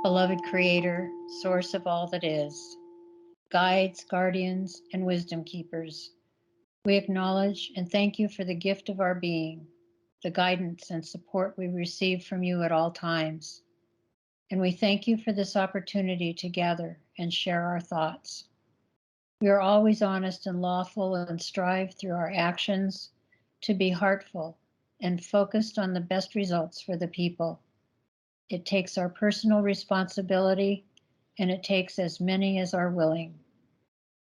Beloved Creator, source of all that is, guides, guardians, and wisdom keepers, we acknowledge and thank you for the gift of our being, the guidance and support we receive from you at all times. And we thank you for this opportunity to gather and share our thoughts. We are always honest and lawful and strive through our actions to be heartful and focused on the best results for the people. It takes our personal responsibility, and it takes as many as are willing.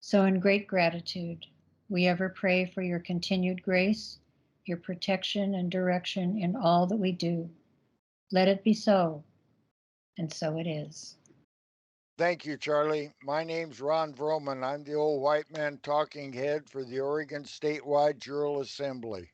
So, in great gratitude, we ever pray for your continued grace, your protection and direction in all that we do. Let it be so, and so it is. Thank you, Charlie. My name's Ron Vroman. I'm the old white man talking head for the Oregon Statewide Jural Assembly.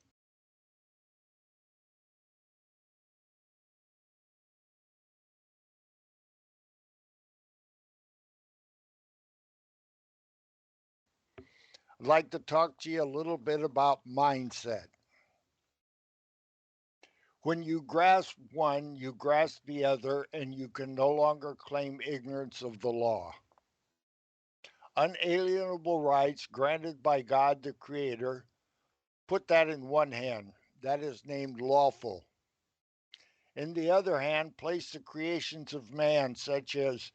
I'd like to talk to you a little bit about mindset. When you grasp one, you grasp the other, and you can no longer claim ignorance of the law. Unalienable rights granted by God the Creator, put that in one hand. That is named lawful. In the other hand, place the creations of man, such as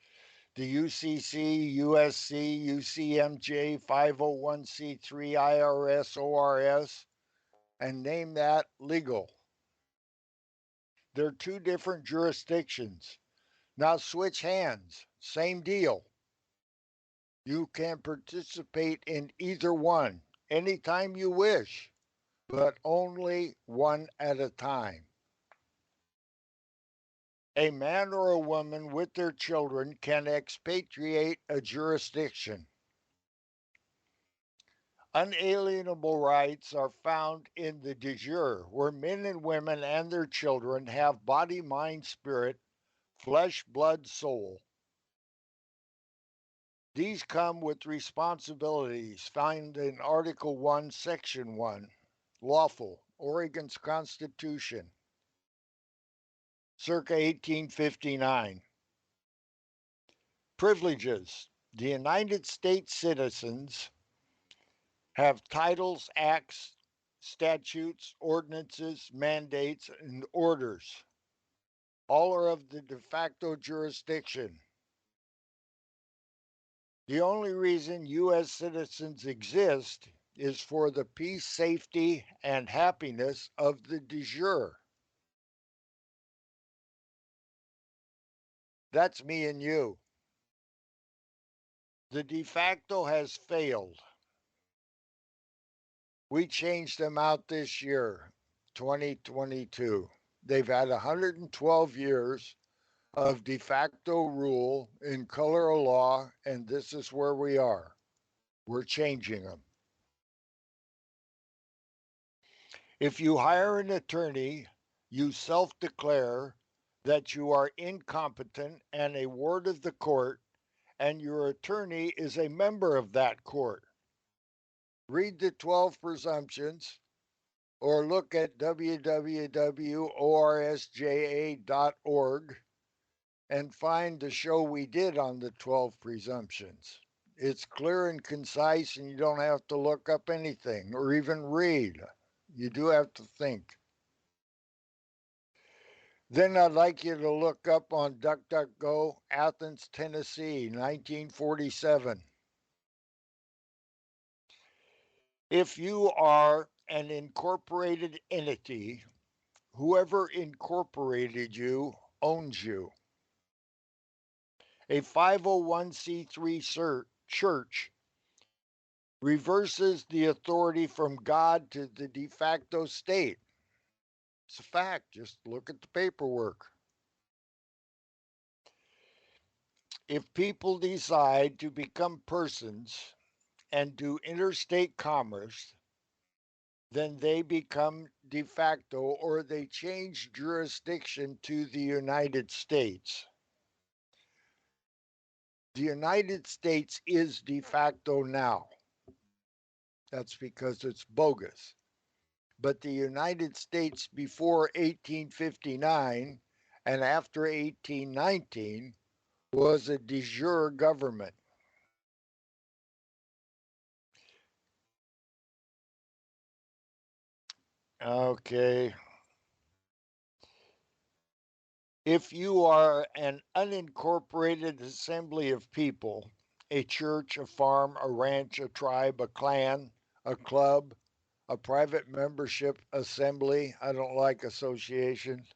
the UCC, USC, UCMJ, 501c3, IRS, ORS, and name that legal. They're two different jurisdictions. Now switch hands, same deal. You can participate in either one anytime you wish, but only one at a time. A man or a woman with their children can expatriate a jurisdiction. Unalienable rights are found in the de jure, where men and women and their children have body, mind, spirit, flesh, blood, soul. These come with responsibilities found in Article 1, Section 1, lawful, Oregon's Constitution, circa 1859. Privileges. The United States citizens have titles, acts, statutes, ordinances, mandates, and orders. All are of the de facto jurisdiction. The only reason U.S. citizens exist is for the peace, safety, and happiness of the de jure. That's me and you. The de facto has failed. We changed them out this year, 2022. They've had 112 years of de facto rule in color of law, and this is where we are. We're changing them. If you hire an attorney, you self declare that you are incompetent and a ward of the court, and your attorney is a member of that court. Read the 12 presumptions or look at www.orsja.org and find the show we did on the 12 presumptions. It's clear and concise, and you don't have to look up anything or even read. You do have to think. Then I'd like you to look up on DuckDuckGo, Athens, Tennessee, 1947. If you are an incorporated entity, whoever incorporated you owns you. A 501c3 church reverses the authority from God to the de facto state. It's a fact. Just look at the paperwork. If people decide to become persons and do interstate commerce, then they become de facto or they change jurisdiction to the United States. The United States is de facto now. That's because it's bogus. But the United States before 1859 and after 1819 was a de jure government. Okay. If you are an unincorporated assembly of people, a church, a farm, a ranch, a tribe, a clan, a club, a private membership assembly, I don't like associations,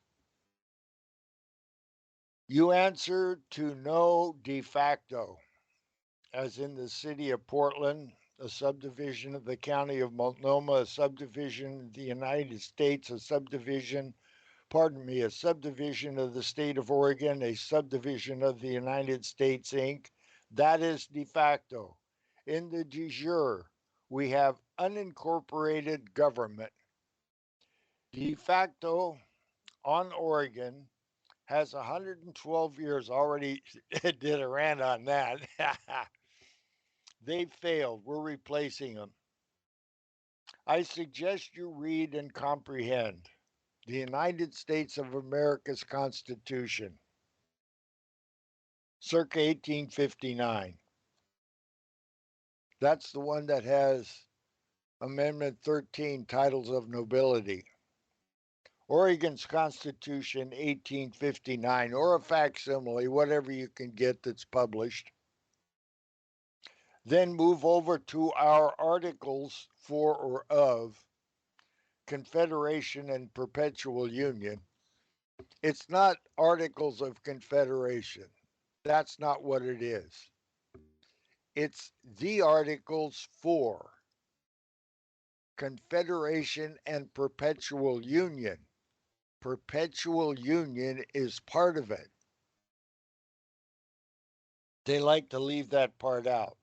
you answer to no de facto, as in the city of Portland, a subdivision of the county of Multnomah, a subdivision of the United States, a subdivision a subdivision of the state of Oregon, a subdivision of the United States, Inc. That is de facto. In the de jure, we have unincorporated government. De facto on Oregon has 112 years already. Did a rant on that. They failed. We're replacing them. I suggest you read and comprehend the United States of America's Constitution, circa 1859. That's the one that has Amendment 13, Titles of Nobility. Oregon's Constitution, 1859, or a facsimile, whatever you can get that's published. Then move over to our Articles for or of Confederation and Perpetual Union. It's not Articles of Confederation. That's not what it is. It's the Articles for Confederation and Perpetual Union. Perpetual Union is part of it. They like to leave that part out.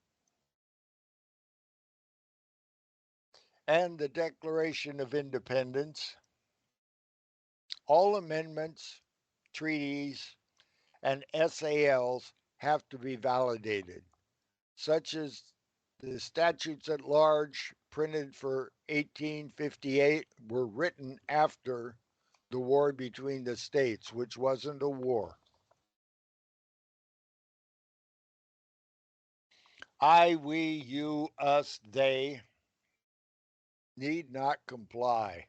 And the Declaration of Independence. All amendments, treaties, and SALs have to be validated, such as the statutes at large printed for 1858 were written after the war between the states, which wasn't a war. I, we, you, us, they need not comply.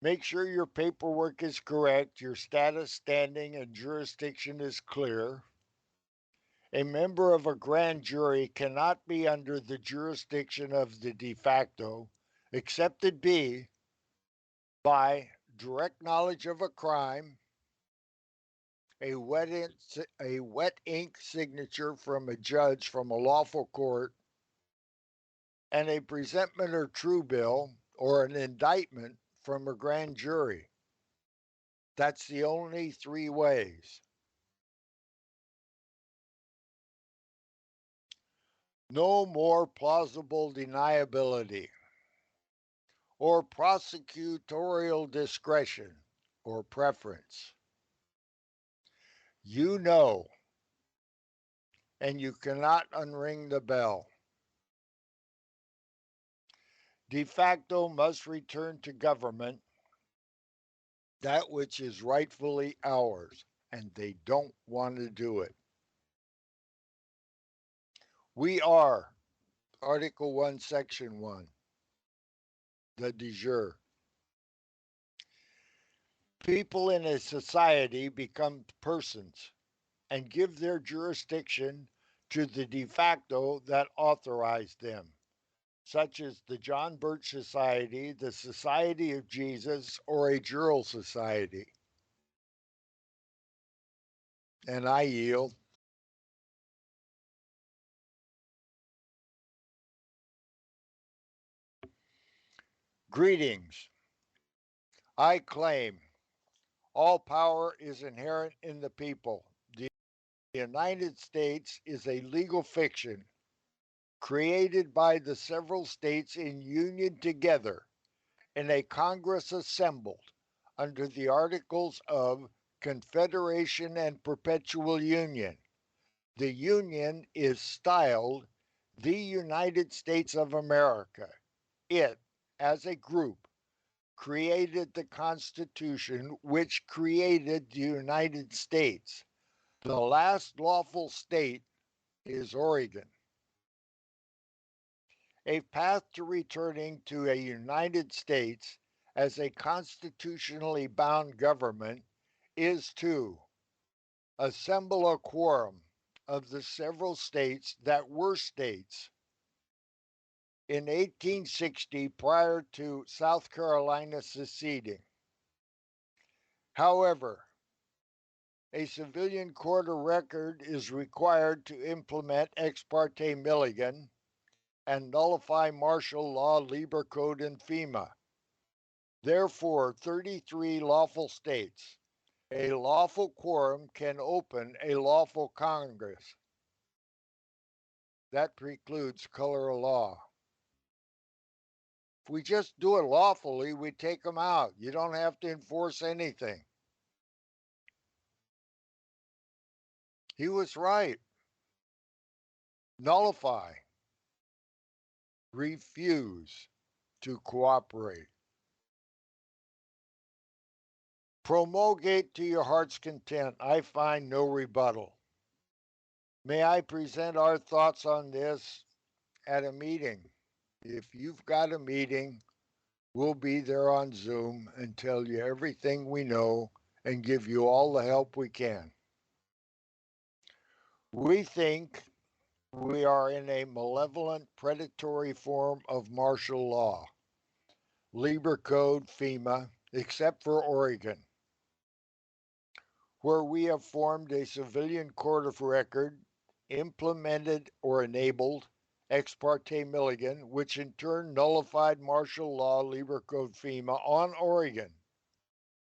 Make sure your paperwork is correct, your status, standing, and jurisdiction is clear. A member of a grand jury cannot be under the jurisdiction of the de facto, except it be by direct knowledge of a crime, a wet ink signature from a judge from a lawful court, and a presentment or true bill or an indictment from a grand jury. That's the only three ways. No more plausible deniability or prosecutorial discretion or preference. You know, and you cannot unring the bell. De facto must return to government that which is rightfully ours, and they don't want to do it. We are Article 1, Section 1, the de jure. People in a society become persons and give their jurisdiction to the de facto that authorized them, such as the John Birch Society, the Society of Jesus, or a Jural Society. And I yield. Greetings. I claim all power is inherent in the people. The United States is a legal fiction created by the several states in union together in a Congress assembled under the Articles of Confederation and Perpetual Union. The Union is styled the United States of America. It, as a group, created the Constitution, which created the United States. The last lawful state is Oregon. A path to returning to a United States as a constitutionally bound government is to assemble a quorum of the several states that were states in 1860 prior to South Carolina seceding. However, a civilian court of record is required to implement ex parte Milligan and nullify martial law, Lieber Code, and FEMA. Therefore, 33 lawful states, a lawful quorum can open a lawful Congress. That precludes color of law. If we just do it lawfully, we take them out. You don't have to enforce anything. He was right. Nullify. Refuse to cooperate. Promulgate to your heart's content. I find no rebuttal. May I present our thoughts on this at a meeting? If you've got a meeting, we'll be there on Zoom and tell you everything we know and give you all the help we can. We think we are in a malevolent, predatory form of martial law, Lieber Code, FEMA, except for Oregon, where we have formed a civilian court of record, implemented or enabled ex parte Milligan, which in turn nullified martial law, Lieber Code, FEMA on Oregon.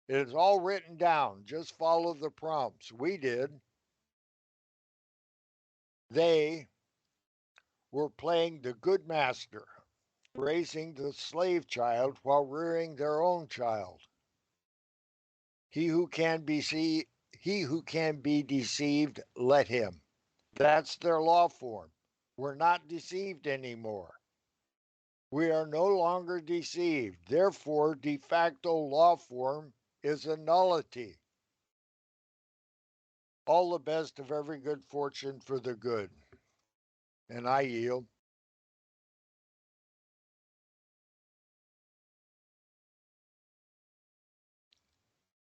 It is all written down. Just follow the prompts. We did. They were playing the good master, raising the slave child while rearing their own child. He who can be deceived, let him. That's their law form. We're not deceived anymore. We are no longer deceived. Therefore, de facto law form is a nullity. All the best of every good fortune for the good. And I yield.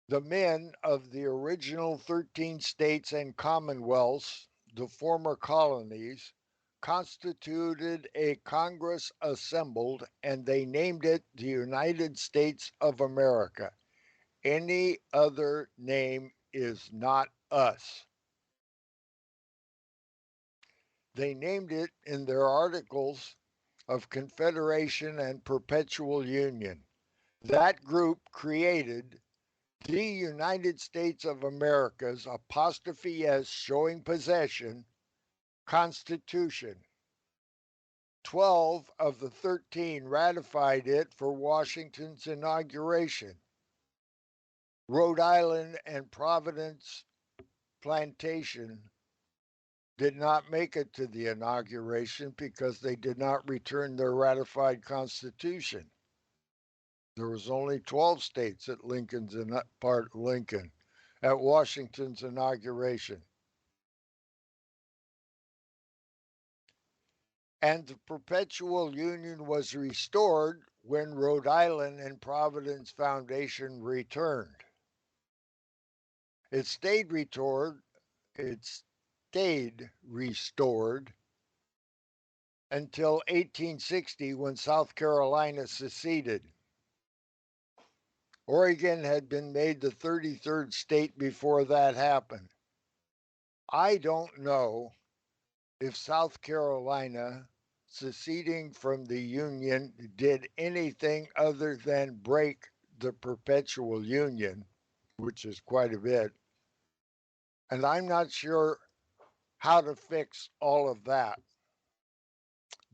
The men of the original 13 states and commonwealths, the former colonies, constituted a Congress assembled and they named it the United States of America. Any other name is not us. They named it in their Articles of Confederation and Perpetual Union. That group created the United States of America's apostrophe S showing possession Constitution. 12 of the 13 ratified it for Washington's inauguration. Rhode Island and Providence Plantation did not make it to the inauguration because they did not return their ratified constitution. There was only 12 states at at Washington's inauguration. And the perpetual union was restored when Rhode Island and Providence Foundation returned. It stayed restored until 1860 when South Carolina seceded. Oregon had been made the 33rd state before that happened. I don't know if South Carolina seceding from the Union did anything other than break the perpetual union, which is quite a bit. And I'm not sure how to fix all of that.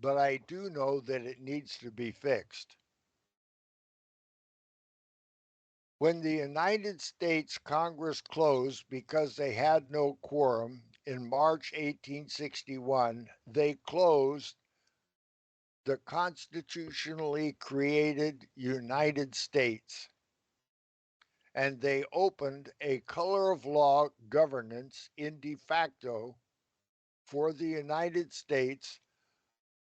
But I do know that it needs to be fixed. When the United States Congress closed because they had no quorum in March 1861, they closed the constitutionally created United States. and they opened a color of law governance in de facto for the United States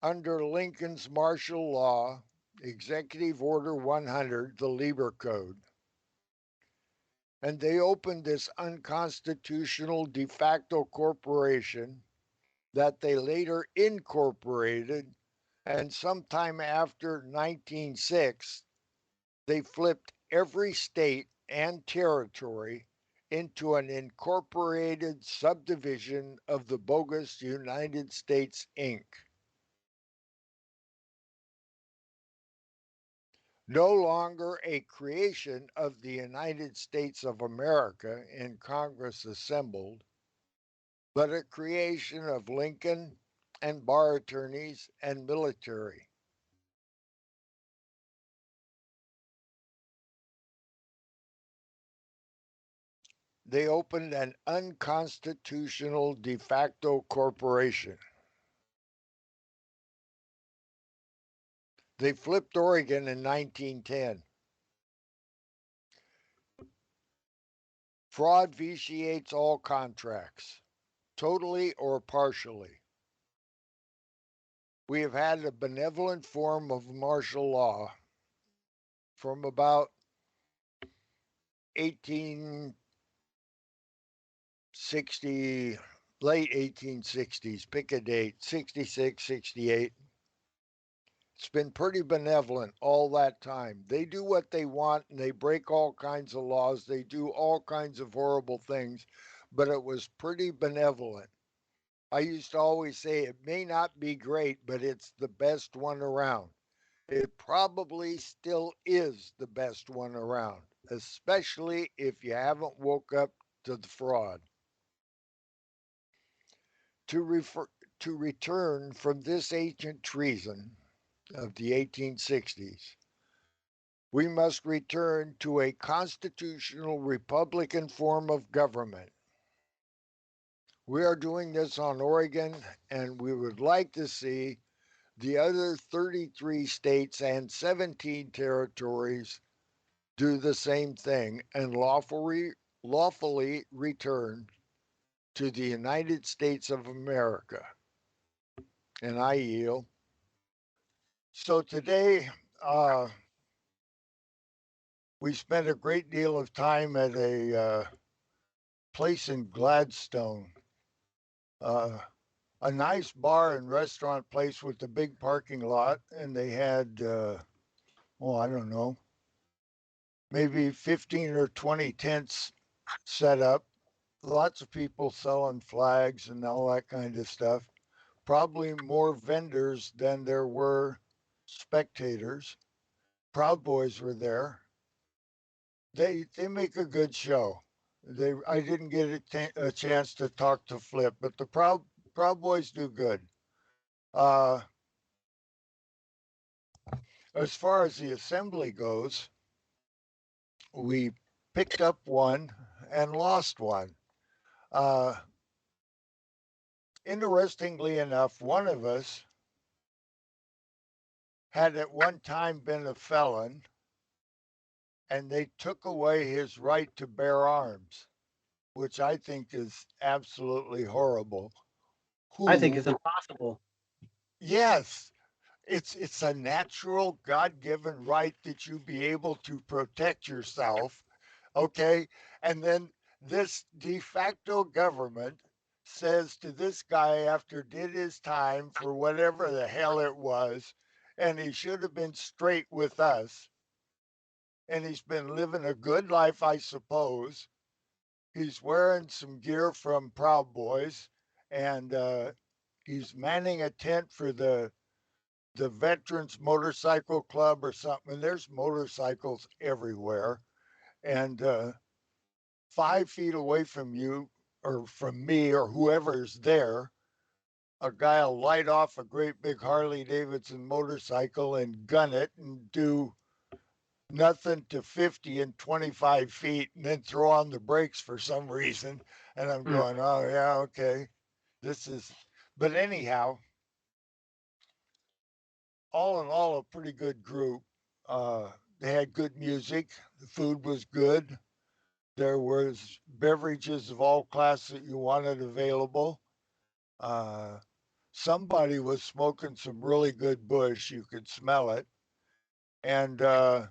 under Lincoln's martial law, Executive Order 100, the Lieber Code. And they opened this unconstitutional de facto corporation that they later incorporated. And sometime after 1906, they flipped every state and territory into an incorporated subdivision of the bogus United States Inc. No longer a creation of the United States of America in Congress assembled, but a creation of Lincoln and bar attorneys and military. They opened an unconstitutional de facto corporation. They flipped Oregon in 1910. Fraud vitiates all contracts, totally or partially. We have had a benevolent form of martial law from about 1860, late 1860s, pick a date, 66, 68. It's been pretty benevolent all that time. They do what they want and they break all kinds of laws. They do all kinds of horrible things, but it was pretty benevolent. I used to always say it may not be great, but it's the best one around. It probably still is the best one around, especially if you haven't woke up to the fraud. To, refer, to return from this ancient treason of the 1860s, we must return to a constitutional Republican form of government. We are doing this on Oregon, and we would like to see the other 33 states and 17 territories do the same thing and lawfully return to the United States of America. And I yield. So today, we spent a great deal of time at a place in Gladstone, uh, a nice bar and restaurant place with a big parking lot, and they had, I don't know, maybe 15 or 20 tents set up. Lots of people selling flags and all that kind of stuff. Probably more vendors than there were spectators. Proud Boys were there. They make a good show. I didn't get a chance to talk to Flip, but the Proud Boys do good. Uh, as far as the assembly goes, we picked up one and lost one. Uh, Interestingly enough, one of us had at one time been a felon, and they took away his right to bear arms, which I think is absolutely horrible. I think Who? it's impossible. Yes, it's a natural God-given right that you be able to protect yourself, okay? And then this de facto government says to this guy after did his time for whatever the hell it was, and he should have been straight with us, and he's been living a good life, I suppose. He's wearing some gear from Proud Boys, and he's manning a tent for the Veterans Motorcycle Club or something. And there's motorcycles everywhere, and 5 feet away from you or from me or whoever's there, a guy will light off a great big Harley Davidson motorcycle and gun it and do nothing to 50 and 25 feet and then throw on the brakes for some reason. And I'm Mm. going, oh, yeah, okay. This is, but anyhow, all in all, a pretty good group. They had good music, the food was good. There was beverages of all classes that you wanted available. Uh, Somebody was smoking some really good bush. You could smell it. And a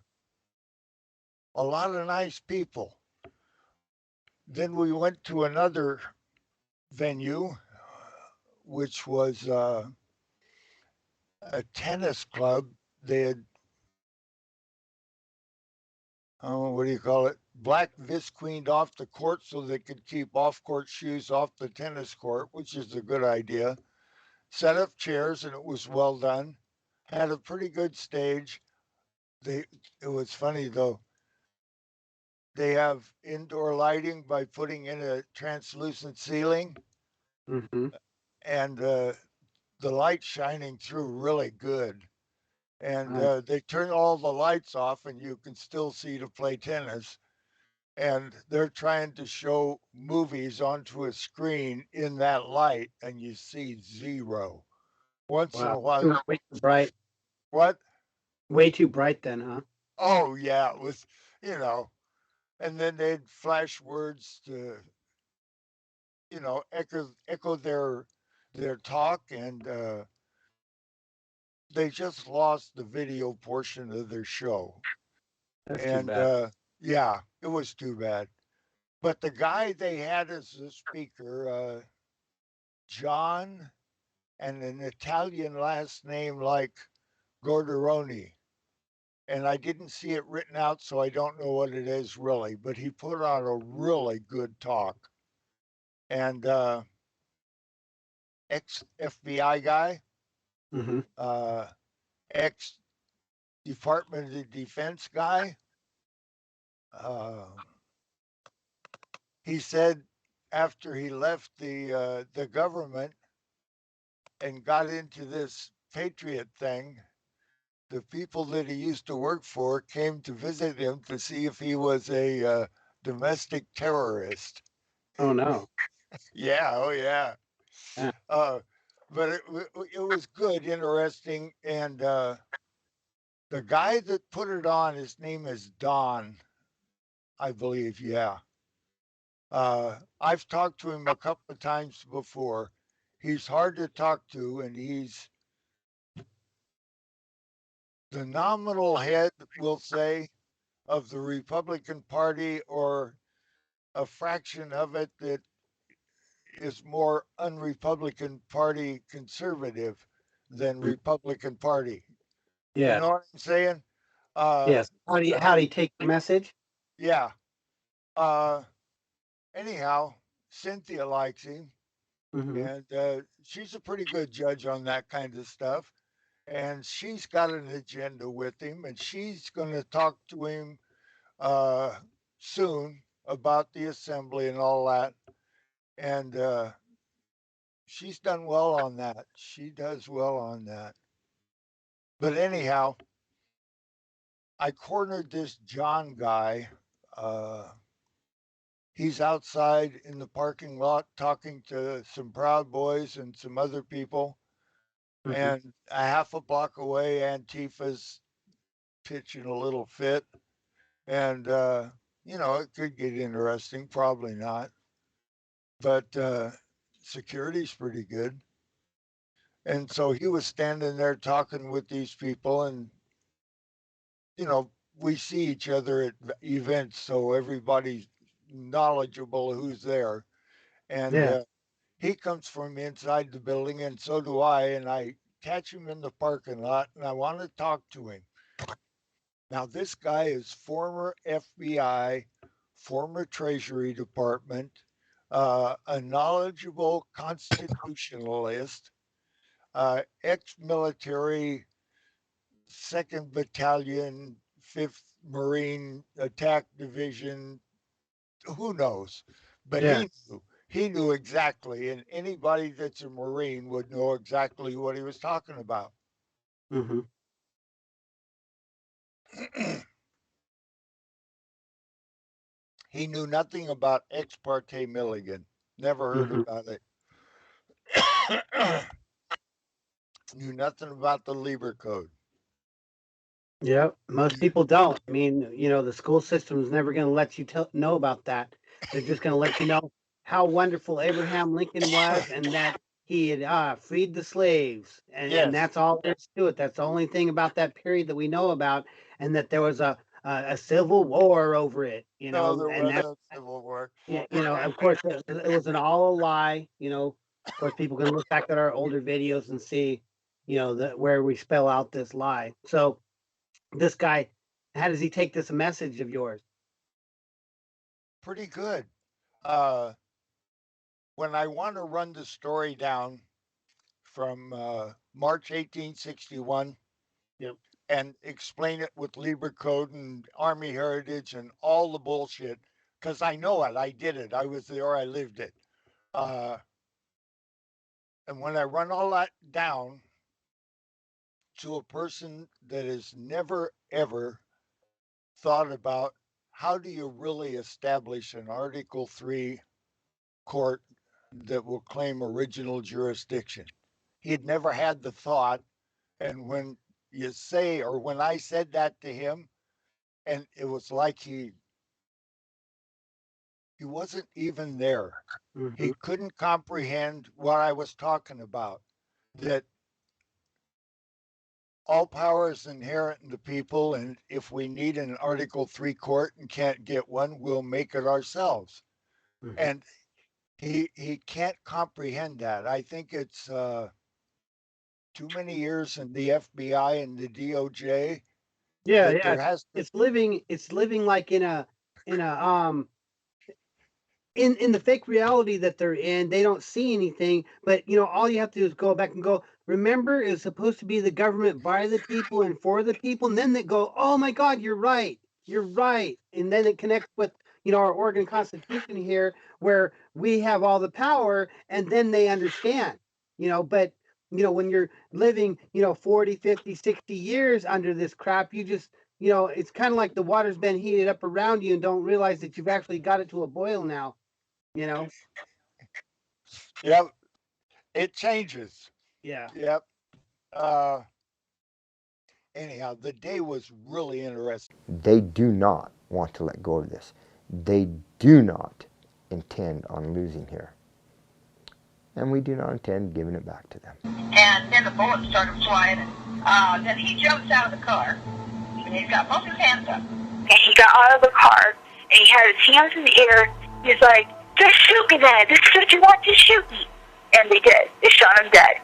lot of nice people. Then we went to another venue, which was a tennis club. They had, oh, what do you call it? Black visqueened off the court so they could keep off court shoes off the tennis court, which is a good idea. Set up chairs and it was well done. Had a pretty good stage. They It was funny though. They have indoor lighting by putting in a translucent ceiling Mm-hmm. and the light shining through really good. And Right. they turn all the lights off and you can still see to play tennis. And they're trying to show movies onto a screen in that light and you see zero. Once in a Wow. while, It was way too bright. what? Way too bright then, huh? Oh, yeah, it was, you know, and then they'd flash words to, echo their talk and they just lost the video portion of their show. That's too And bad. yeah, it was too bad. But the guy they had as the speaker, John, and an Italian last name like Gorderoni. And I didn't see it written out, so I don't know what it is really, but he put on a really good talk. And ex FBI guy, Mm-hmm. uh, ex Department of Defense guy, uh, he said after he left the government and got into this patriot thing, the people that he used to work for came to visit him to see if he was a domestic terrorist. Oh no. Yeah, oh yeah. Yeah. Uh, but it was good, interesting, and the guy that put it on, his name is Don, I believe. Yeah, I've talked to him a couple of times before. He's hard to talk to, and he's the nominal head, we'll say, of the Republican Party or a fraction of it that is more unRepublican Party conservative than Mm. Republican Party. You Yes. know what I'm saying? Uh, Yes. How do you take the message? yeah. Uh, Anyhow, Cynthia likes him, Mm-hmm. and she's a pretty good judge on that kind of stuff. And she's got an agenda with him, and she's going to talk to him uh, soon about the assembly and all that. And she's done well on that. She does well on that. But anyhow, I cornered this John guy. Uh, he's outside in the parking lot talking to some Proud Boys and some other people. Mm-hmm. And a half a block away, Antifa's pitching a little fit. And, it could get interesting. Probably not. But security's pretty good. And so he was standing there talking with these people, and we see each other at events, so everybody's knowledgeable of who's there. And Yeah. he comes from inside the building, and so do I. And I catch him in the parking lot, and I want to talk to him. Now, this guy is former FBI, former Treasury Department, a knowledgeable constitutionalist, ex military, 2nd Battalion, 5th Marine Attack Division, who knows? But Yeah. he knew exactly, and anybody that's a Marine would know exactly what he was talking about. Mm-hmm. He knew nothing about Ex parte Milligan. Never heard Mm-hmm. about it. Knew nothing about the Lieber Code. Yep. Most people don't. I mean, the school system is never going to let you know about that. They're just going to let you know how wonderful Abraham Lincoln was and that he had freed the slaves. And Yes. that's all there is to it. That's the only thing about that period that we know about, and that there was a civil war over it, No, there and was that, a civil war. of course, it was an all a lie. Of course, people can look back at our older videos and see, where we spell out this lie. So, this guy, how does he take this message of yours? Pretty good. When I want to run the story down from March 1861 Yep. and explain it with Libra Code and Army Heritage and all the bullshit, because I know it. I did it. I was there. I lived it. Uh, and when I run all that down to a person that has never, ever thought about how do you really establish an Article 3 court that will claim original jurisdiction? He had never had the thought. And when you say, or when I said that to him, and it was like he wasn't even there. Mm-hmm. He couldn't comprehend what I was talking about. That all power is inherent in the people, and if we need an Article 3 court and can't get one, we'll make it ourselves. Mm-hmm. And he can't comprehend that. I think it's too many years in the FBI and the DOJ Yeah, that yeah. there has to. It's living like in a in the fake reality that they're in. They don't see anything, but all you have to do is go back and go, remember, it's supposed to be the government by the people and for the people, and then they go, oh my God, you're right, and then it connects with our Oregon Constitution here, where we have all the power, and then they understand. But when you're living 40, 50, 60 years under this crap, you just it's kind of like the water's been heated up around you and don't realize that you've actually got it to a boil now. Yep, it changes. Yeah. Yep. Anyhow, the day was really interesting. They do not want to let go of this. They do not intend on losing here. And we do not intend giving it back to them. And then the bullets started flying. And then he jumps out of the car. And he's got both his hands up. And he got out of the car, and he had his hands in the air. He's like, just shoot me then. This is what you want, just shoot me. And they did. They shot him dead.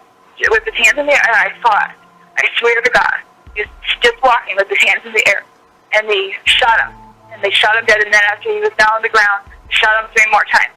With his hands in the air, and I saw it. I swear to God. He was just walking with his hands in the air. And they shot him. And they shot him dead, and then after he was down on the ground, they shot him 3 more times.